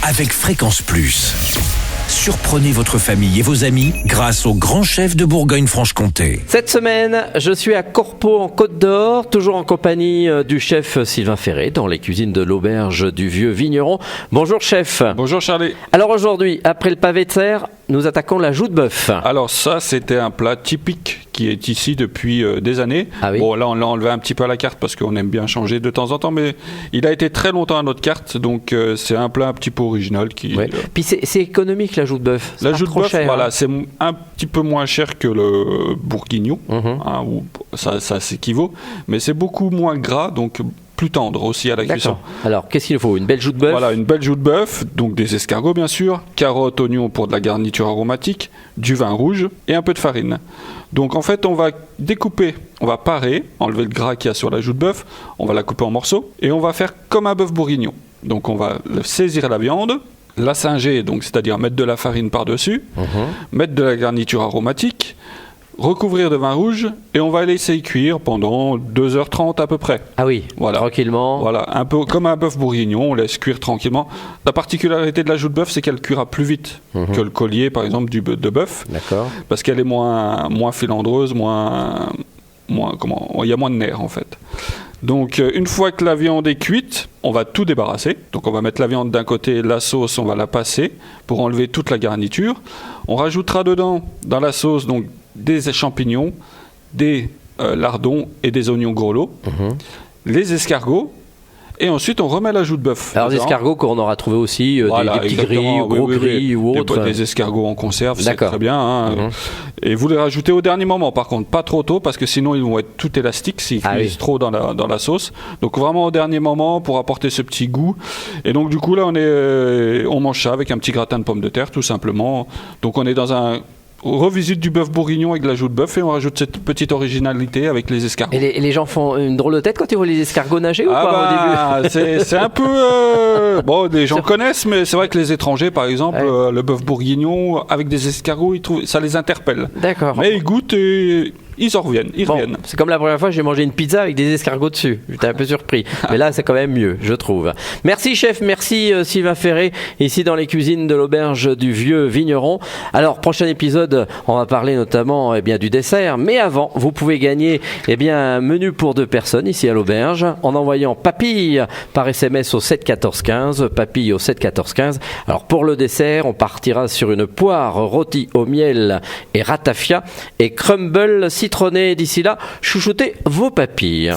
avec Fréquence Plus. Surprenez votre famille et vos amis grâce au grand chef de Bourgogne-Franche-Comté. Cette semaine, je suis à Corpeau en Côte d'Or, toujours en compagnie du chef Sylvain Ferré dans les cuisines de l'auberge du Vieux Vigneron. Bonjour chef. Bonjour Charlie. Alors aujourd'hui, après le pavé de serre, nous attaquons la joue de bœuf. Alors ça, c'était un plat typique qui est ici depuis des années. Ah oui. Bon, là, on l'a enlevé un petit peu à la carte parce qu'on aime bien changer de temps en temps, mais il a été très longtemps à notre carte, donc c'est un plat un petit peu original. Ouais. Puis c'est économique la joue de bœuf. La joue de bœuf, cher, voilà, hein. c'est un petit peu moins cher que le bourguignon, où ça s'équivaut, mais c'est beaucoup moins gras, donc plus tendre aussi à la cuisson. Alors, qu'est-ce qu'il nous faut? Une belle joue de bœuf? Voilà, une belle joue de bœuf, donc des escargots bien sûr, carottes, oignons pour de la garniture aromatique, du vin rouge et un peu de farine. Donc en fait, on va découper, on va parer, enlever le gras qu'il y a sur la joue de bœuf, on va la couper en morceaux et on va faire comme un bœuf bourguignon. Donc on va saisir la viande, la singer, donc c'est-à-dire mettre de la farine par-dessus, mettre de la garniture aromatique, recouvrir de vin rouge et on va laisser cuire pendant 2h30 à peu près. Ah oui, voilà. Tranquillement. Voilà, un peu comme un bœuf bourguignon, on laisse cuire tranquillement. La particularité de la joue de bœuf, c'est qu'elle cuira plus vite que le collier, par exemple, de bœuf. D'accord. Parce qu'elle est moins filandreuse, il y a moins de nerfs en fait. Donc une fois que la viande est cuite, on va tout débarrasser. Donc on va mettre la viande d'un côté, la sauce, on va la passer pour enlever toute la garniture. On rajoutera dedans, dans la sauce, donc des champignons, des lardons et des oignons grelots, les escargots, et ensuite on remet la joue de bœuf. Alors des escargots qu'on aura trouvé aussi, voilà, des petits gris, ou gros gris ou autres. Des escargots en conserve, c'est très bien. Hein. Et vous les rajoutez au dernier moment, par contre, pas trop tôt, parce que sinon ils vont être tout élastiques s'ils cuisent trop dans la sauce. Donc vraiment au dernier moment pour apporter ce petit goût. Et donc du coup là on mange ça avec un petit gratin de pommes de terre tout simplement. Donc on est dans on revisite du bœuf bourguignon avec de la joue de bœuf et on rajoute cette petite originalité avec les escargots. Et les gens font une drôle de tête quand ils voient les escargots nager ou pas au début? C'est un peu... Bon, les gens connaissent, mais c'est vrai que les étrangers, par exemple, le bœuf bourguignon avec des escargots, ça les interpelle. D'accord. Mais ils goûtent et ils en reviennent. Reviennent. C'est comme la première fois que j'ai mangé une pizza avec des escargots dessus. J'étais un peu surpris. Mais là, c'est quand même mieux, je trouve. Merci chef, merci Sylvain Ferré, ici dans les cuisines de l'auberge du Vieux Vigneron. Alors, prochain épisode, on va parler notamment du dessert. Mais avant, vous pouvez gagner un menu pour 2 personnes ici à l'auberge en envoyant papille par SMS au 7 14 15. Papille au 7 14 15. Alors, pour le dessert, on partira sur une poire rôtie au miel et ratafia et crumble citronné. D'ici là, chouchoutez vos papilles.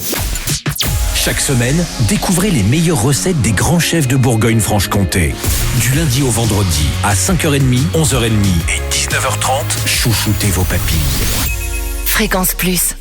Chaque semaine, découvrez les meilleures recettes des grands chefs de Bourgogne-Franche-Comté. Du lundi au vendredi, à 5h30, 11h30 et 19h30, chouchoutez vos papilles. Fréquence Plus.